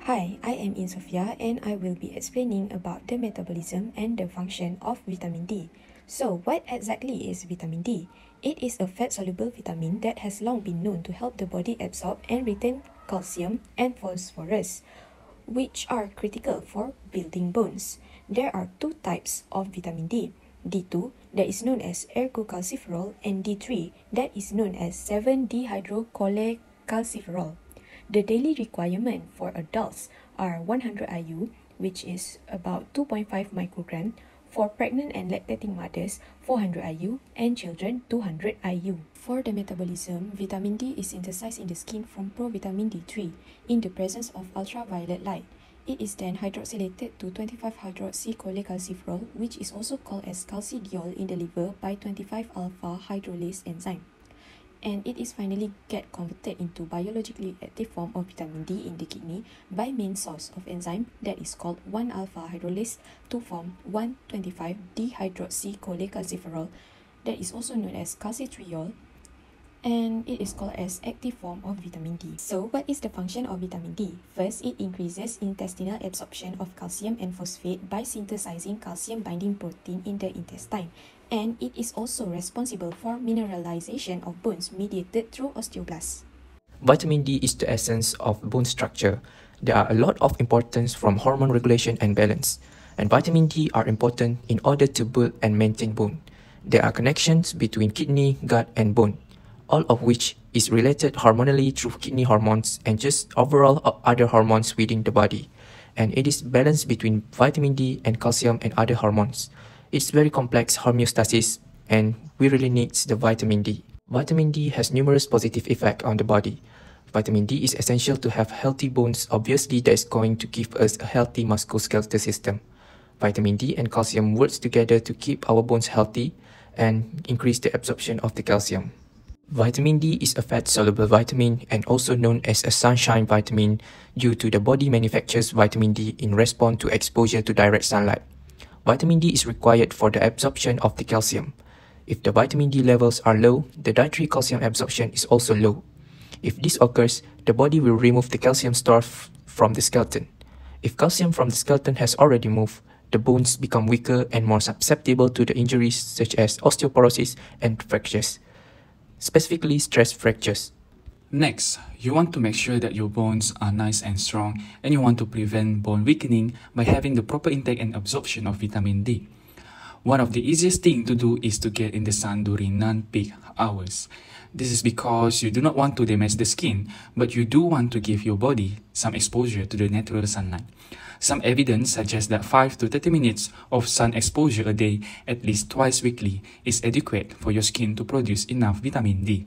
Hi, I am Sofhea and I will be explaining about the metabolism and the function of vitamin D. So, what exactly is vitamin D? It is a fat-soluble vitamin that has long been known to help the body absorb and retain calcium and phosphorus, which are critical for building bones. There are two types of vitamin D. D2, that is known as ergocalciferol, and D3, that is known as 7-dehydrocholecalciferol. The daily requirement for adults are 100 IU, which is about 2.5 microgram, for pregnant and lactating mothers 400 IU, and children 200 IU. For the metabolism, vitamin D is synthesized in the skin from provitamin D3 in the presence of ultraviolet light. It is then hydroxylated to 25-hydroxycholecalciferol, which is also called as calcidiol in the liver by 25-alpha hydrolase enzyme. And it is finally get converted into biologically active form of vitamin D in the kidney by main source of enzyme that is called 1-alpha hydrolase to form 1,25-dehydroxycholecalciferol, that is also known as calcitriol, and it is called as active form of vitamin D. So what is the function of vitamin D? First, it increases intestinal absorption of calcium and phosphate by synthesizing calcium binding protein in the intestine. And it is also responsible for mineralization of bones mediated through osteoblasts. Vitamin D is the essence of bone structure. There are a lot of importance from hormone regulation and balance, and vitamin D are important in order to build and maintain bone. There are connections between kidney, gut, and bone, all of which is related hormonally through kidney hormones and just overall other hormones within the body. And it is balanced between vitamin D and calcium and other hormones. It's very complex homeostasis and we really need the vitamin D. Vitamin D has numerous positive effects on the body. Vitamin D is essential to have healthy bones. Obviously, that is going to give us a healthy musculoskeletal system. Vitamin D and calcium works together to keep our bones healthy and increase the absorption of the calcium. Vitamin D is a fat-soluble vitamin and also known as a sunshine vitamin due to the body manufactures vitamin D in response to exposure to direct sunlight. Vitamin D is required for the absorption of the calcium. If the vitamin D levels are low, the dietary calcium absorption is also low. If this occurs, the body will remove the calcium stored from the skeleton. If calcium from the skeleton has already moved, the bones become weaker and more susceptible to the injuries such as osteoporosis and fractures, specifically stress fractures. Next, you want to make sure that your bones are nice and strong, and you want to prevent bone weakening by having the proper intake and absorption of vitamin D. One of the easiest things to do is to get in the sun during non-peak hours. This is because you do not want to damage the skin, but you do want to give your body some exposure to the natural sunlight. Some evidence suggests that 5 to 30 minutes of sun exposure a day, at least twice weekly, is adequate for your skin to produce enough vitamin D.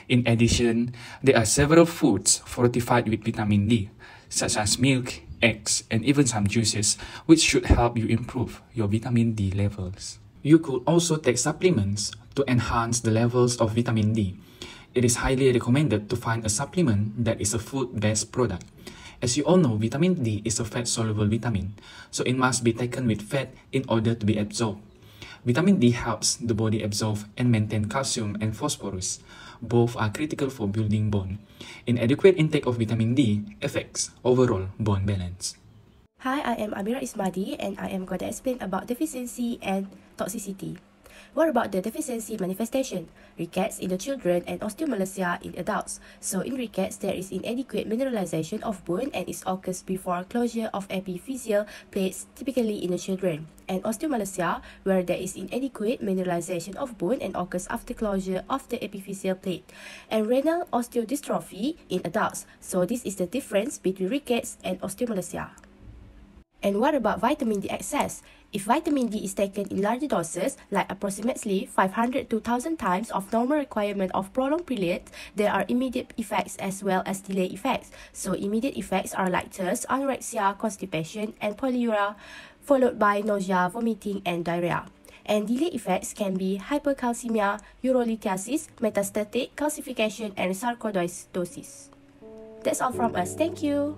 In addition, there are several foods fortified with vitamin D, such as milk, eggs, and even some juices, which should help you improve your vitamin D levels. You could also take supplements to enhance the levels of vitamin D. It is highly recommended to find a supplement that is a food-based product. As you all know, vitamin D is a fat-soluble vitamin, so it must be taken with fat in order to be absorbed. Vitamin D helps the body absorb and maintain calcium and phosphorus. Both are critical for building bone. Inadequate intake of vitamin D affects overall bone balance. Hi, I am Amira Ismadi and I am going to explain about deficiency and toxicity. What about the deficiency manifestation? Rickets in the children and osteomalacia in adults. So in rickets, there is inadequate mineralization of bone and it occurs before closure of epiphyseal plates, typically in the children. And osteomalacia, where there is inadequate mineralization of bone and occurs after closure of the epiphyseal plate. And renal osteodystrophy in adults. So this is the difference between rickets and osteomalacia. And what about vitamin D excess? If vitamin D is taken in larger doses, like approximately 500 to 1000 times of normal requirement of prolonged period, there are immediate effects as well as delayed effects. So immediate effects are like thirst, anorexia, constipation, and polyuria, followed by nausea, vomiting, and diarrhea. And delayed effects can be hypercalcemia, urolithiasis, metastatic calcification, and sarcoidosis. That's all from us. Thank you.